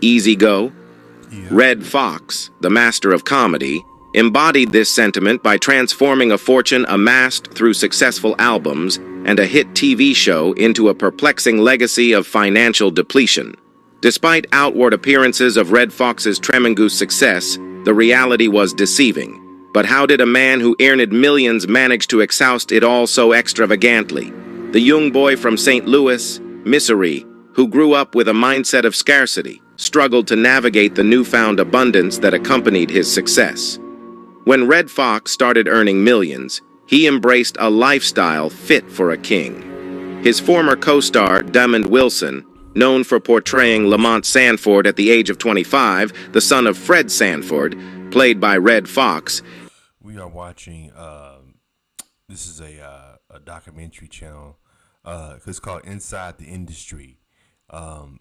Easy Go? Yeah. Red Fox, the master of comedy, embodied this sentiment by transforming a fortune amassed through successful albums and a hit TV show into a perplexing legacy of financial depletion. Despite outward appearances of Red Fox's tremendous success, the reality was deceiving. But how did a man who earned millions manage to exhaust it all so extravagantly? The young boy from St. Louis, Missouri, who grew up with a mindset of scarcity, struggled to navigate the newfound abundance that accompanied his success. When Red Fox started earning millions, he embraced a lifestyle fit for a king. His former co-star, Damon Wilson, known for portraying Lamont Sanford at the age of 25, the son of Fred Sanford, played by Red Fox. We are watching. This is a documentary channel. It's called Inside the Industry.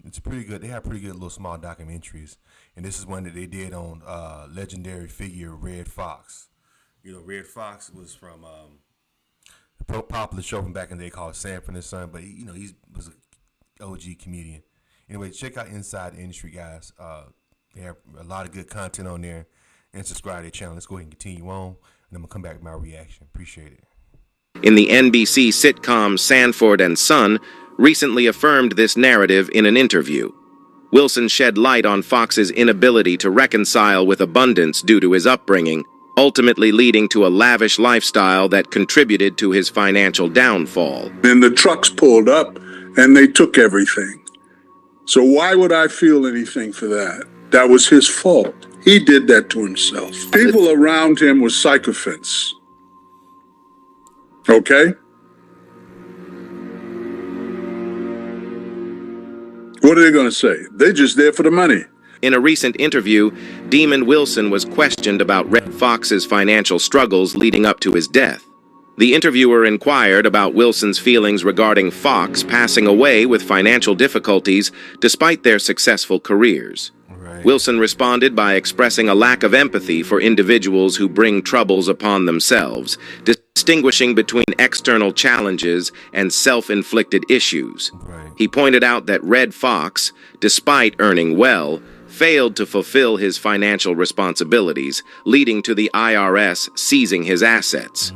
It's pretty good. They have pretty good little small documentaries, and this is one that they did on legendary figure Red Fox. You know, Red Fox was from a popular show from back in the day called Sanford and Son, but he was an OG comedian. Anyway, check out Inside the Industry, guys. They have a lot of good content on there, and subscribe to their channel. Let's go ahead and continue on, and I'm gonna come back with my reaction. Appreciate it. In the NBC sitcom Sanford and Son, recently affirmed this narrative in an interview. Wilson shed light on Fox's inability to reconcile with abundance due to his upbringing, ultimately leading to a lavish lifestyle that contributed to his financial downfall. And the trucks pulled up and they took everything. So why would I feel anything for that? That was his fault. He did that to himself. People around him were sycophants. Okay? What are they going to say? They're just there for the money. In a recent interview, Damon Wilson was questioned about Red Fox's financial struggles leading up to his death. The interviewer inquired about Wilson's feelings regarding Fox passing away with financial difficulties despite their successful careers. Right. Wilson responded by expressing a lack of empathy for individuals who bring troubles upon themselves, distinguishing between external challenges and self-inflicted issues. Right. He pointed out that Red Fox, despite earning well, failed to fulfill his financial responsibilities, leading to the IRS seizing his assets.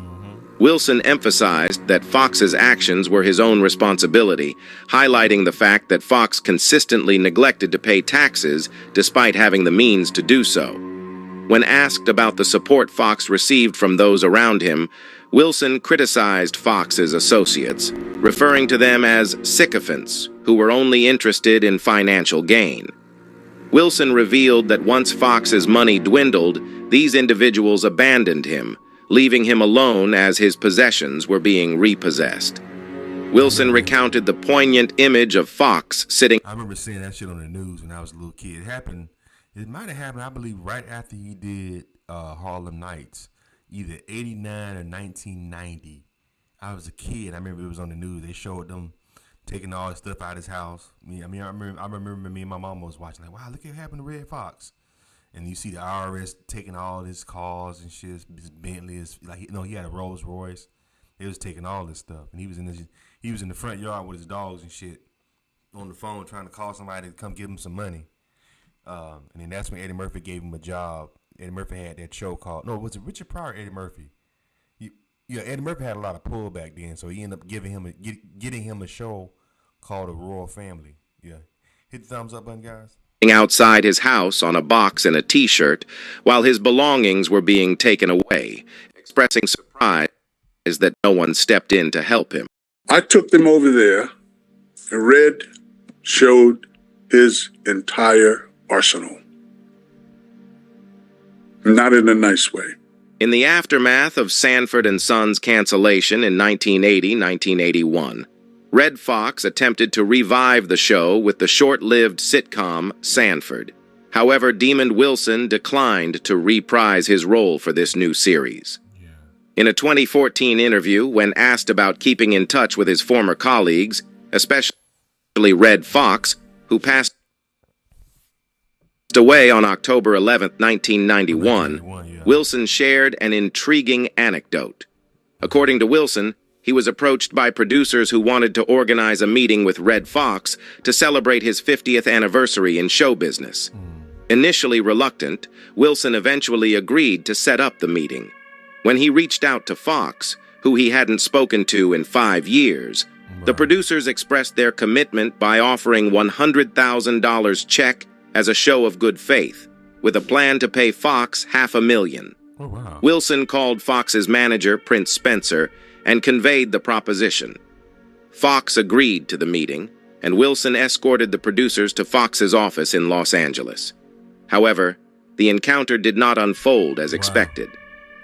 Wilson emphasized that Fox's actions were his own responsibility, highlighting the fact that Fox consistently neglected to pay taxes despite having the means to do so. When asked about the support Fox received from those around him, Wilson criticized Fox's associates, referring to them as sycophants who were only interested in financial gain. Wilson revealed that once Fox's money dwindled, these individuals abandoned him, leaving him alone as his possessions were being repossessed. Wilson recounted the poignant image of Fox sitting. I remember seeing that shit on the news when I was a little kid. It might have happened, I believe, right after he did Harlem Nights, either 89 or 1990. I was a kid. I remember it was on the news. They showed them taking all his stuff out of his house. I remember me and my mom was watching, like, wow, look what happened to Red Fox. And you see the IRS taking all his cars and shit, his Bentleys, he had a Rolls Royce. They was taking all this stuff, and he was in the front yard with his dogs and shit, on the phone trying to call somebody to come give him some money. And then that's when Eddie Murphy gave him a job. Eddie Murphy had that show called, was it Richard Pryor or Eddie Murphy? Yeah, Eddie Murphy had a lot of pull back then, so he ended up getting him a show called The Royal Family. Yeah, hit the thumbs up button, guys. Outside his house on a box and a t-shirt, while his belongings were being taken away, expressing surprise that no one stepped in to help him. I took them over there, and Red showed his entire arsenal. Not in a nice way. In the aftermath of Sanford and Son's cancellation in 1980-1981, Red Fox attempted to revive the show with the short-lived sitcom Sanford. However, Damon Wilson declined to reprise his role for this new series. Yeah. In a 2014 interview, when asked about keeping in touch with his former colleagues, especially Red Fox, who passed away on October 11, 1991, yeah. Wilson shared an intriguing anecdote. According to Wilson, he was approached by producers who wanted to organize a meeting with Red Fox to celebrate his 50th anniversary in show business. Initially reluctant, Wilson eventually agreed to set up the meeting. When he reached out to Foxx, who he hadn't spoken to in 5 years, the producers expressed their commitment by offering $100,000 check as a show of good faith, with a plan to pay Foxx $500,000. Oh, wow. Wilson called Foxx's manager, Prince Spencer, and conveyed the proposition. Foxx agreed to the meeting, and Wilson escorted the producers to Foxx's office in Los Angeles. However, the encounter did not unfold as expected.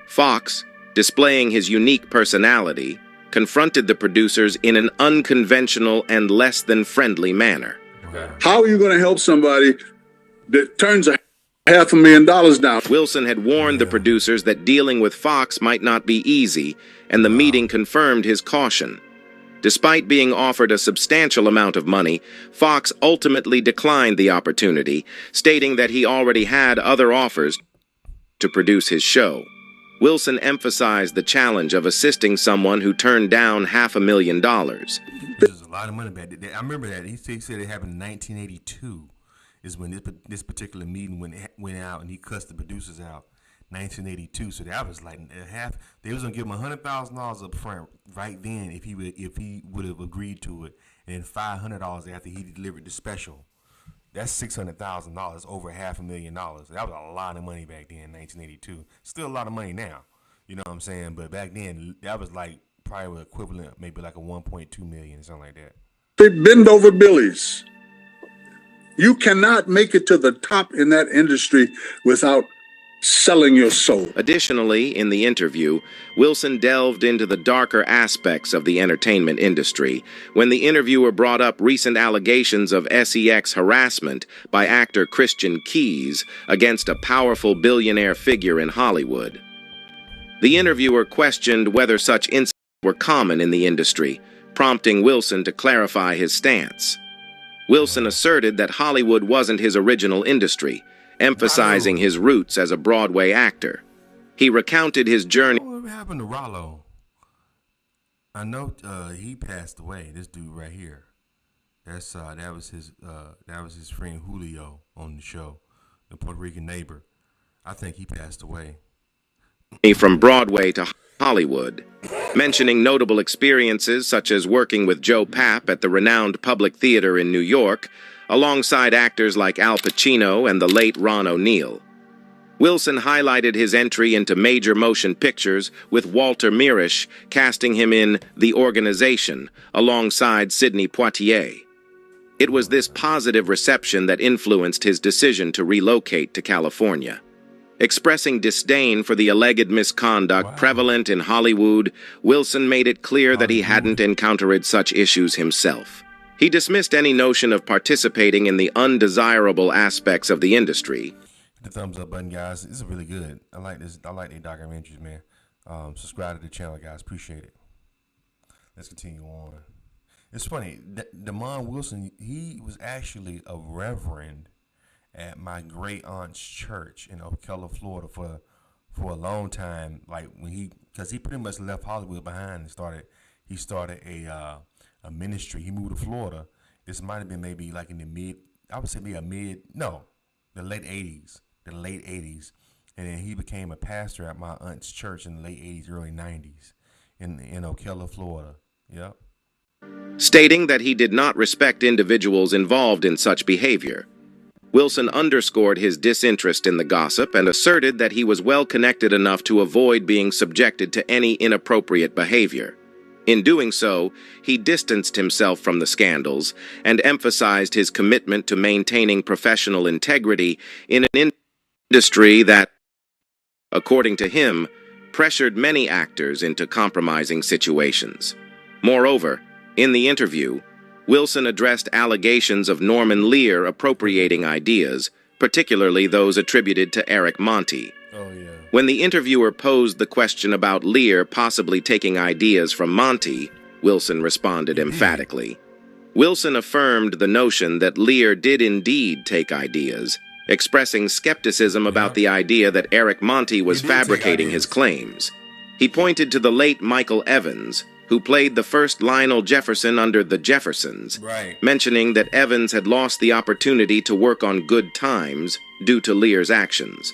Foxx, displaying his unique personality, confronted the producers in an unconventional and less than friendly manner. How are you going to help somebody that turns $500,000 down? Wilson had warned the producers that dealing with Foxx might not be easy, and the meeting confirmed his caution. Despite being offered a substantial amount of money, Foxx ultimately declined the opportunity, stating that he already had other offers to produce his show. Wilson emphasized the challenge of assisting someone who turned down $500,000. There's a lot of money back there. I remember that. He said it happened in 1982 is when this particular meeting went out, and he cussed the producers out. 1982. So that was like half. They was gonna give him $100,000 up front right then if he would have agreed to it, and then $500 after he delivered the special. That's $600,000, over $500,000. That was a lot of money back then in 1982. Still a lot of money now, you know what I'm saying? But back then, that was like probably equivalent, maybe like a 1.2 million or something like that. They bend over billies. You cannot make it to the top in that industry without selling your soul. Additionally, in the interview, Wilson delved into the darker aspects of the entertainment industry when the interviewer brought up recent allegations of sex harassment by actor Christian Keys against a powerful billionaire figure in Hollywood. The interviewer questioned whether such incidents were common in the industry, prompting Wilson to clarify his stance. Wilson asserted that Hollywood wasn't his original industry, emphasizing his roots as a Broadway actor. He recounted his journey. What happened to Rollo? I know he passed away. This dude right here. That was his friend Julio on the show, the Puerto Rican neighbor. I think he passed away. From Broadway to Hollywood, mentioning notable experiences such as working with Joe Papp at the renowned Public Theater in New York, alongside actors like Al Pacino and the late Ron O'Neal. Wilson highlighted his entry into major motion pictures, with Walter Mirisch casting him in The Organization alongside Sidney Poitier. It was this positive reception that influenced his decision to relocate to California. Expressing disdain for the alleged misconduct prevalent in Hollywood, Wilson made it clear that he hadn't encountered such issues himself. He dismissed any notion of participating in the undesirable aspects of the industry. Hit the thumbs up button, guys. This is really good. I like this. I like these documentaries, man. Subscribe to the channel, guys. Appreciate it. Let's continue on. It's funny. Damon Wilson, he was actually a reverend at my great aunt's church in Ocala, Florida, for a long time. Like because he pretty much left Hollywood behind and he started a ministry. He moved to Florida. This might have been maybe like in the late 80s. The late 80s. And then he became a pastor at my aunt's church in the late 80s, early 90s in Ocala, Florida. Yep. Stating that he did not respect individuals involved in such behavior. Wilson underscored his disinterest in the gossip and asserted that he was well connected enough to avoid being subjected to any inappropriate behavior. In doing so, he distanced himself from the scandals and emphasized his commitment to maintaining professional integrity in an industry that, according to him, pressured many actors into compromising situations. Moreover, in the interview, Wilson addressed allegations of Norman Lear appropriating ideas, particularly those attributed to Eric Monti. Oh, yeah. When the interviewer posed the question about Lear possibly taking ideas from Monti, Wilson responded emphatically. Wilson affirmed the notion that Lear did indeed take ideas, expressing skepticism about the idea that Eric Monti was fabricating his claims. He pointed to the late Michael Evans, who played the first Lionel Jefferson under the Jeffersons, mentioning that Evans had lost the opportunity to work on Good Times due to Lear's actions.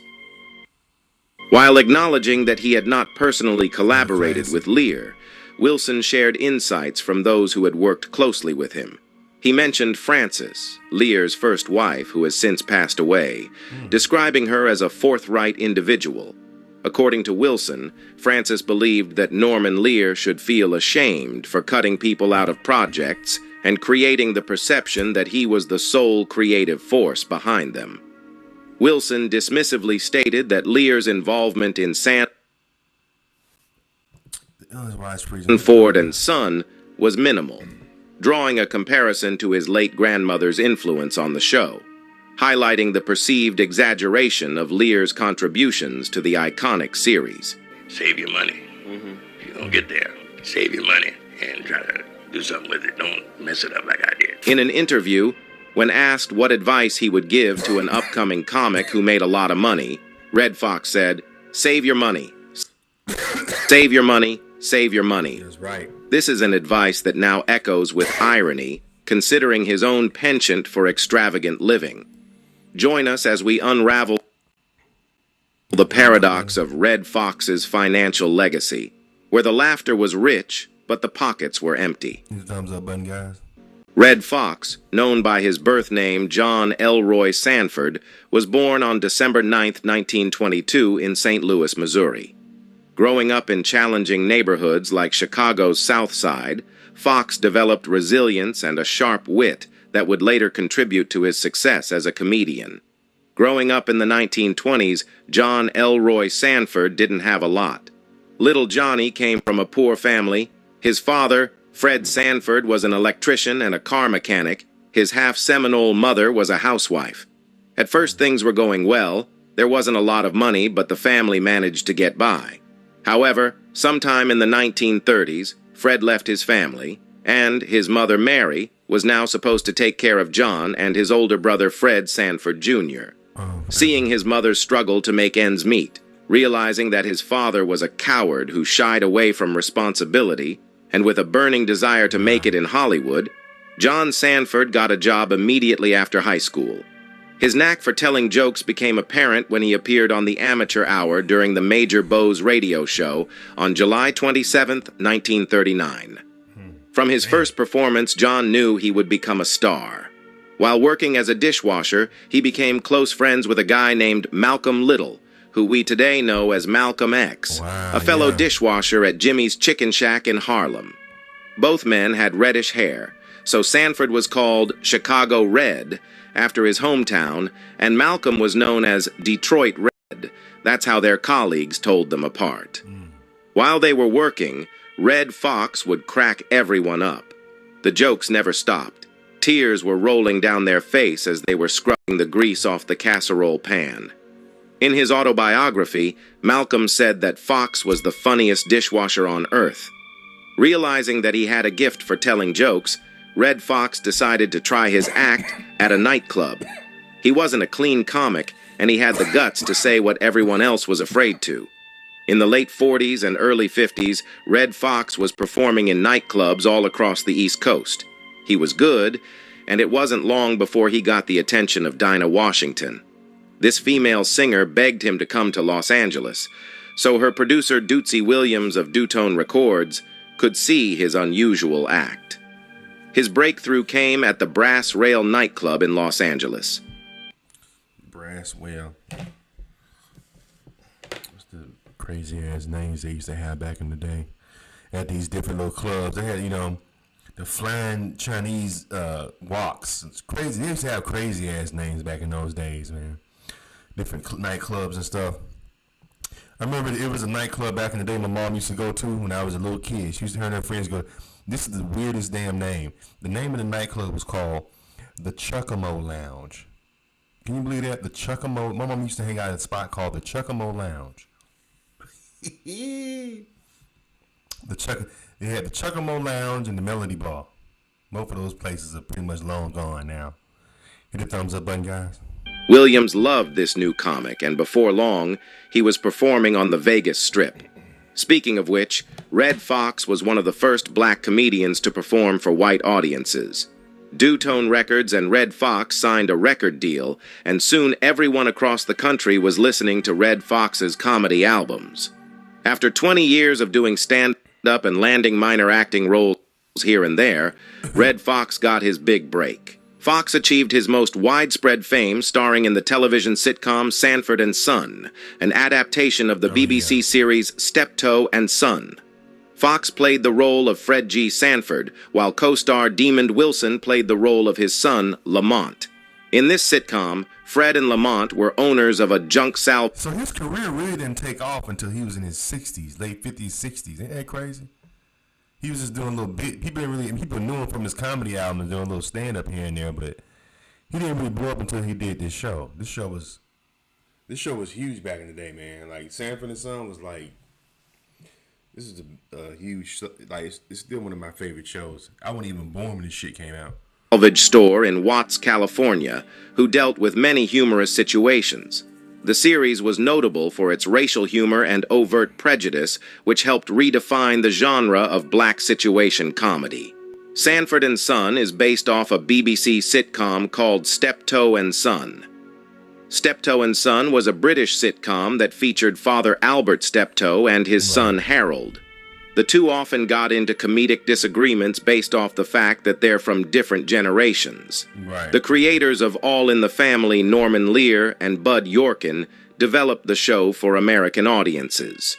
While acknowledging that he had not personally collaborated with Lear, Wilson shared insights from those who had worked closely with him. He mentioned Frances, Lear's first wife, who has since passed away, describing her as a forthright individual. According to Wilson, Frances believed that Norman Lear should feel ashamed for cutting people out of projects and creating the perception that he was the sole creative force behind them. Wilson dismissively stated that Lear's involvement in Ford and Son was minimal, drawing a comparison to his late grandmother's influence on the show, highlighting the perceived exaggeration of Lear's contributions to the iconic series. Save your money. If you don't get there, save your money and try to do something with it. Don't mess it up like I did. In an interview, when asked what advice he would give to an upcoming comic who made a lot of money, Red Fox said, "Save your money. Save your money. Save your money." That's right. This is an advice that now echoes with irony, considering his own penchant for extravagant living. Join us as we unravel the paradox of Red Fox's financial legacy, where the laughter was rich, but the pockets were empty. Hit the thumbs up button, guys. Red Fox, known by his birth name John Elroy Sanford, was born on December 9, 1922 in St. Louis, Missouri. Growing up in challenging neighborhoods like Chicago's South Side, Foxx developed resilience and a sharp wit that would later contribute to his success as a comedian. Growing up in the 1920s, John Elroy Sanford didn't have a lot. Little Johnny came from a poor family. His father, Fred Sanford, was an electrician and a car mechanic. His half-Seminole mother was a housewife. At first things were going well. There wasn't a lot of money, but the family managed to get by. However, sometime in the 1930s, Fred left his family, and his mother Mary was now supposed to take care of John and his older brother Fred Sanford Jr. Seeing his mother struggle to make ends meet, realizing that his father was a coward who shied away from responsibility, and with a burning desire to make it in Hollywood, John Sanford got a job immediately after high school. His knack for telling jokes became apparent when he appeared on the Amateur Hour during the Major Bowes radio show on July 27, 1939. From his first performance, John knew he would become a star. While working as a dishwasher, he became close friends with a guy named Malcolm Little, who we today know as Malcolm X, a fellow dishwasher at Jimmy's Chicken Shack in Harlem. Both men had reddish hair, so Sanford was called Chicago Red after his hometown, and Malcolm was known as Detroit Red. That's how their colleagues told them apart. While they were working, Red Fox would crack everyone up. The jokes never stopped. Tears were rolling down their face as they were scrubbing the grease off the casserole pan. In his autobiography, Malcolm said that Fox was the funniest dishwasher on earth. Realizing that he had a gift for telling jokes, Red Fox decided to try his act at a nightclub. He wasn't a clean comic, and he had the guts to say what everyone else was afraid to. In the late 40s and early 50s, Red Fox was performing in nightclubs all across the East Coast. He was good, and it wasn't long before he got the attention of Dinah Washington. This female singer begged him to come to Los Angeles, so her producer Dootsy Williams of Dutone Records could see his unusual act. His breakthrough came at the Brass Rail nightclub in Los Angeles. Brass Rail. What's the crazy-ass names they used to have back in the day? At these different little clubs. They had, the flying Chinese walks. It's crazy. They used to have crazy-ass names back in those days, man. Different nightclubs and stuff. I remember it was a nightclub back in the day my mom used to go to when I was a little kid. She used to hear her friends go, "This is the weirdest damn name." The name of the nightclub was called the Chuckamo Lounge. Can you believe that? The Chuckamo. My mom used to hang out at a spot called the Chuckamo Lounge. They had the Chuckamo Lounge and the Melody Bar. Both of those places are pretty much long gone now. Hit the thumbs up button, guys. Williams loved this new comic, and before long, he was performing on the Vegas Strip. Speaking of which, Red Fox was one of the first black comedians to perform for white audiences. Dutone Records and Red Fox signed a record deal, and soon everyone across the country was listening to Red Fox's comedy albums. After 20 years of doing stand-up and landing minor acting roles here and there, Red Fox got his big break. Fox achieved his most widespread fame starring in the television sitcom Sanford and Son, an adaptation of the BBC series Steptoe and Son. Fox played the role of Fred G. Sanford, while co-star Demond Wilson played the role of his son, Lamont. In this sitcom, Fred and Lamont were owners of a junk sal. So his career really didn't take off until he was in his 60s, late 50s, 60s. Ain't that crazy? He was just doing a little bit. People knew him from his comedy album and doing a little stand-up here and there, but he didn't really blow up until he did this show. This show was huge back in the day, man. Like Sanford and Son was like, this is a huge, like it's still one of my favorite shows. I wasn't even born when this shit came out. Salvage store in Watts, California, who dealt with many humorous situations. The series was notable for its racial humor and overt prejudice, which helped redefine the genre of black situation comedy. Sanford and Son is based off a BBC sitcom called Steptoe and Son. Steptoe and Son was a British sitcom that featured Father Albert Steptoe and his son Harold. The two often got into comedic disagreements based off the fact that they're from different generations. Right. The creators of All in the Family, Norman Lear and Bud Yorkin, developed the show for American audiences.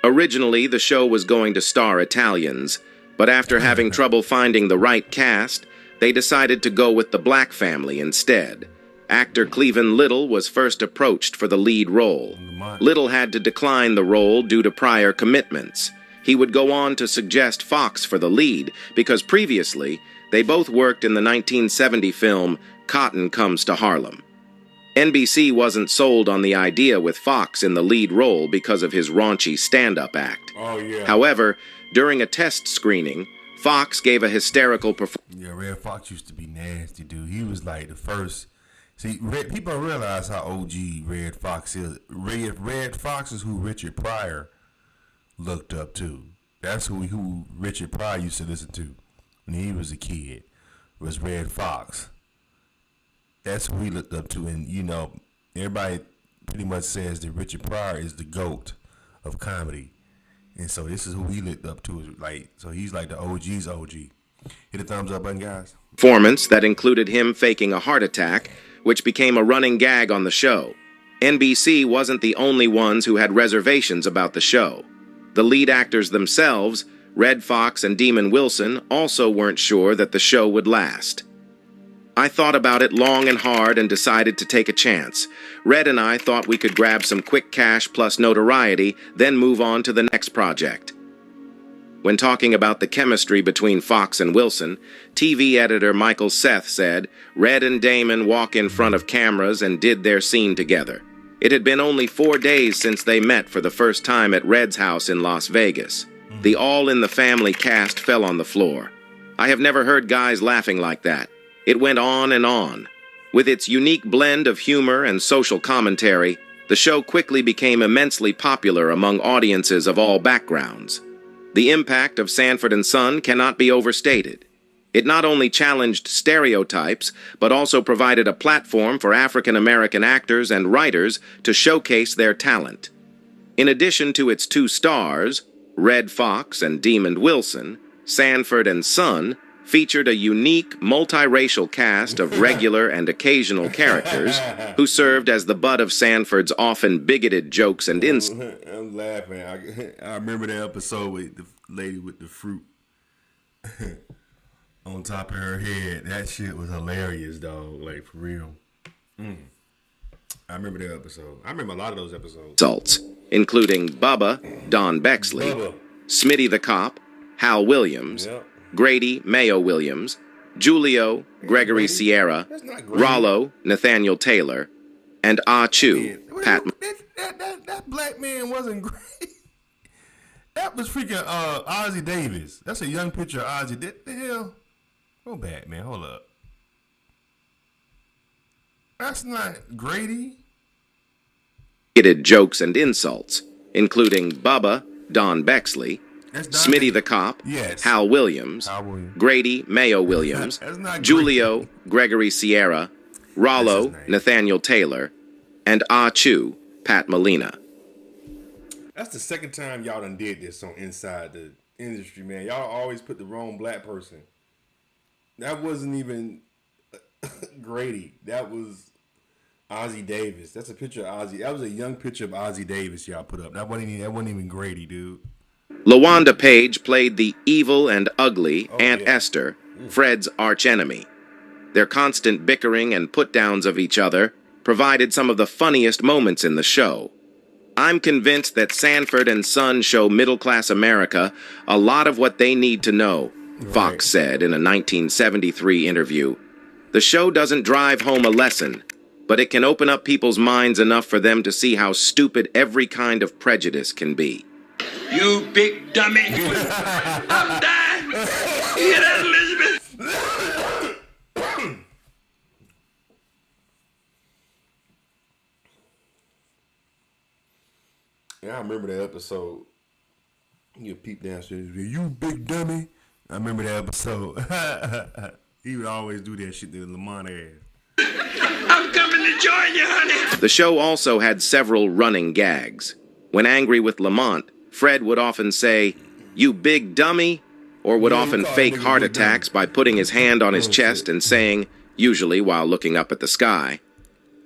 Originally, the show was going to star Italians, but after having trouble finding the right cast, they decided to go with the black family instead. Actor Cleavon Little was first approached for the lead role. Little had to decline the role due to prior commitments. He would go on to suggest Foxx for the lead because previously they both worked in the 1970 film Cotton Comes to Harlem. NBC wasn't sold on the idea with Foxx in the lead role because of his raunchy stand-up act. Oh, yeah. However, during a test screening, Foxx gave a hysterical performance. Yeah, Red Fox used to be nasty, dude. He was like the first. See, people don't realize how OG Red Fox is. Red Fox is who Richard Pryor looked up to. That's who Richard Pryor used to listen to when he was a kid, was Red Fox. That's who he looked up to. And, you know, everybody pretty much says that Richard Pryor is the GOAT of comedy. And so this is who he looked up to. Like, so he's like the OG's OG. Hit a thumbs up button, guys. Performance that included him faking a heart attack, which became a running gag on the show. NBC wasn't the only ones who had reservations about the show. The lead actors themselves, Red Fox and Demond Wilson, also weren't sure that the show would last. I thought about it long and hard and decided to take a chance. Red and I thought we could grab some quick cash plus notoriety, then move on to the next project. When talking about the chemistry between Fox and Wilson, TV editor Michael Seth said, Red and Damon walk in front of cameras and did their scene together. It had been only 4 days since they met for the first time at Red's house in Las Vegas. The All in the Family cast fell on the floor. I have never heard guys laughing like that. It went on and on. With its unique blend of humor and social commentary, the show quickly became immensely popular among audiences of all backgrounds. The impact of Sanford and Son cannot be overstated. It not only challenged stereotypes, but also provided a platform for African American actors and writers to showcase their talent. In addition to its two stars, Red Fox and Demond Wilson, Sanford and Son featured a unique, multiracial cast of regular and occasional characters who served as the butt of Sanford's often bigoted jokes and insults. I'm laughing. I remember that episode with the lady with the fruit on top of her head. That shit was hilarious, dog. Like, for real. I remember that episode. I remember a lot of those episodes. Including Bubba, Don Bexley, Smitty the Cop, Hal Williams, Grady, Mayo Williams, Julio, Gregory Sierra, Rollo, Nathaniel Taylor, and Ah Chu, Pat. That black man wasn't great. That was freaking Ozzie Davis. That's a young picture of Ozzie. What the hell? Go back, man. Hold up. That's not Grady. Jokes and insults, including Bubba, Don Bexley, That's Don Smitty the Cop, Yes. Hal Williams, Hal Williams. Grady Mayo Williams, That's not Julio Grady. Gregory Sierra, Rollo That's his name. Nathaniel Taylor, and Ah Chu Pat Molina. That's the second time y'all done did this on Inside the Industry, man. Y'all always put the wrong black person. That wasn't even Grady. That was Ozzie Davis. That's a picture of Ozzie. That was a young picture of Ozzie Davis y'all put up. That wasn't even Grady, dude. LaWanda Page played the evil and ugly Aunt yeah. Esther, Fred's archenemy. Their constant bickering and put-downs of each other provided some of the funniest moments in the show. I'm convinced that Sanford and Son show middle-class America a lot of what they need to know, Fox said in a 1973 interview. The show doesn't drive home a lesson, but it can open up people's minds enough for them to see how stupid every kind of prejudice can be. You big dummy. I'm dying. You hear that, Elizabeth? Yeah, I remember that episode. You peep downstairs. You big dummy. I remember that episode. He would always do that shit to Lamont ass. I'm coming to join you, honey. The show also had several running gags. When angry with Lamont, Fred would often say, "You big dummy," or would often fake heart attacks by putting his hand on his chest and saying, usually while looking up at the sky,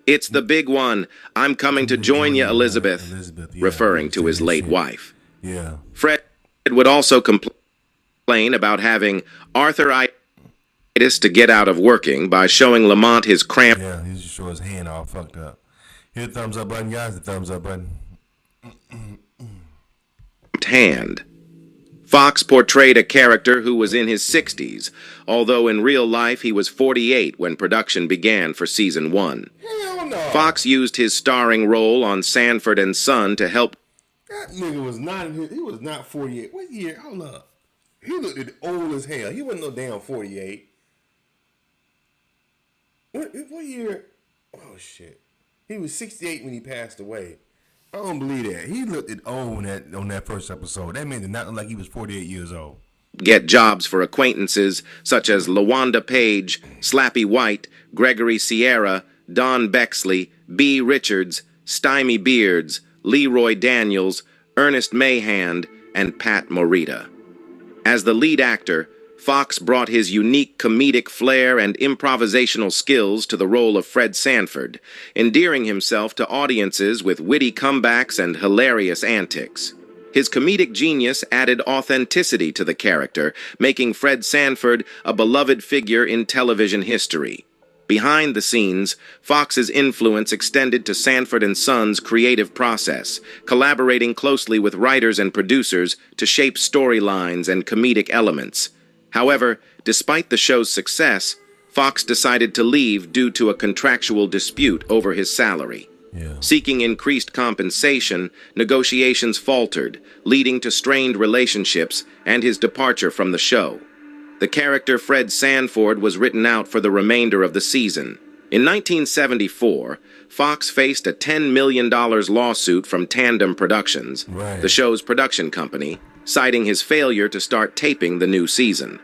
"It's the big one. I'm coming to join you, Elizabeth," referring to his late wife. Yeah. Fred would also complain about having arthritis to get out of working by showing Lamont his cramped Yeah, he just show his hand all fucked up. Hit the thumbs up button, guys. The thumbs up button. hand. Foxx portrayed a character who was in his 60s, although in real life he was 48 when production began for season 1. Hell no. Foxx used his starring role on Sanford and Son to help. That nigga was not in his, he was not 48. What year? Hold up. He looked old as hell. He wasn't no damn 48. What year? Oh shit. He was 68 when he passed away. I don't believe that. He looked old on that first episode. That made it not look like he was 48 years old. Get jobs for acquaintances such as LaWanda Page, Slappy White, Gregory Sierra, Don Bexley, B. Richards, Stymie Beards, Leroy Daniels, Ernest Mayhand, and Pat Morita. As the lead actor, Foxx brought his unique comedic flair and improvisational skills to the role of Fred Sanford, endearing himself to audiences with witty comebacks and hilarious antics. His comedic genius added authenticity to the character, making Fred Sanford a beloved figure in television history. Behind the scenes, Fox's influence extended to Sanford and Son's creative process, collaborating closely with writers and producers to shape storylines and comedic elements. However, despite the show's success, Foxx decided to leave due to a contractual dispute over his salary. Seeking increased compensation, negotiations faltered, leading to strained relationships and his departure from the show. The character Fred Sanford was written out for the remainder of the season. In 1974, Foxx faced a $10 million lawsuit from Tandem Productions, the show's production company, citing his failure to start taping the new season.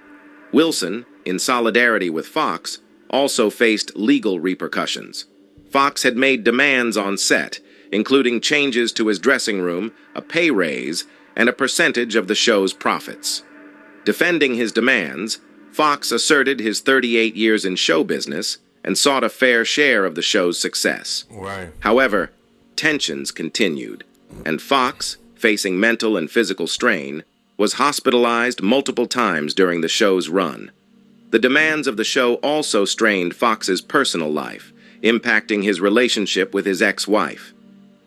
Wilson, in solidarity with Foxx, also faced legal repercussions. Foxx had made demands on set, including changes to his dressing room, a pay raise, and a percentage of the show's profits. Defending his demands, Foxx asserted his 38 years in show business and sought a fair share of the show's success. However, tensions continued, and Foxx, facing mental and physical strain, was hospitalized multiple times during the show's run. The demands of the show also strained Foxx's personal life, impacting his relationship with his ex-wife.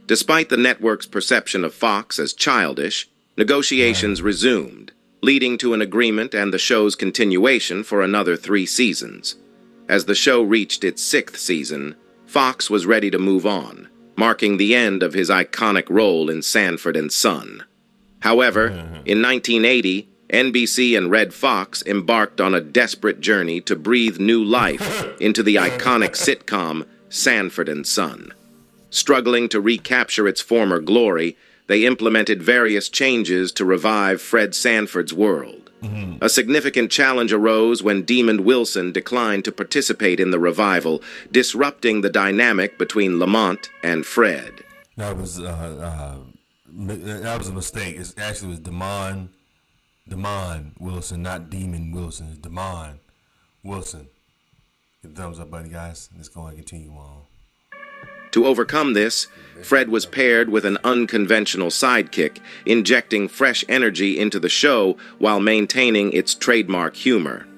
Despite the network's perception of Foxx as childish, negotiations resumed, leading to an agreement and the show's continuation for another 3 seasons. As the show reached its 6th season, Foxx was ready to move on, marking the end of his iconic role in Sanford and Son. However, in 1980, NBC and Red Fox embarked on a desperate journey to breathe new life into the iconic sitcom Sanford and Son. Struggling to recapture its former glory, they implemented various changes to revive Fred Sanford's world. A significant challenge arose when Demon Wilson declined to participate in the revival, disrupting the dynamic between Lamont and Fred. That was a mistake. It actually was Demon Wilson, not Demon Wilson. It's Demon Wilson. Hit the thumbs up button, guys. Let's go and continue on. To overcome this, Fred was paired with an unconventional sidekick, injecting fresh energy into the show while maintaining its trademark humor.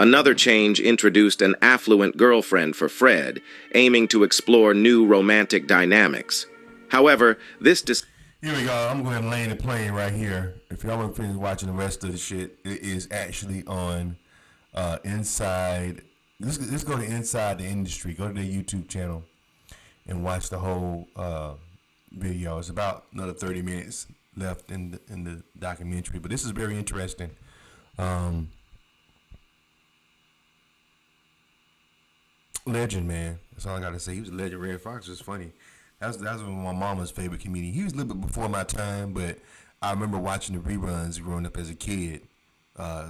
Another change introduced an affluent girlfriend for Fred, aiming to explore new romantic dynamics. However, this Here we go. I'm going to land the plane right here. If y'all want to finish watching the rest of the shit, it is actually on Inside. Let's go to Inside the Industry. Go to their YouTube channel and watch the whole video. It's about another 30 minutes left in the documentary, but this is very interesting. Legend, man. That's all I got to say. He was a legend. Red Fox was funny. That's one of my mama's favorite comedian. He was a little bit before my time, but I remember watching the reruns growing up as a kid.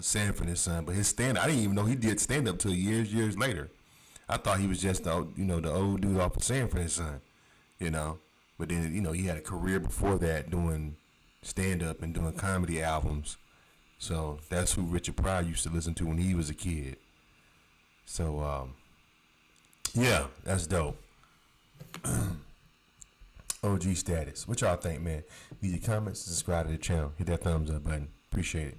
Sanford and Son, but his stand-up, I didn't even know he did stand-up till years later. I thought he was just the old dude off of Sanford and Son, But then, he had a career before that doing stand-up and doing comedy albums. So that's who Richard Pryor used to listen to when he was a kid. So, yeah, that's dope. OG status. What y'all think, man? Leave your comments, subscribe to the channel, hit that thumbs up button. Appreciate it.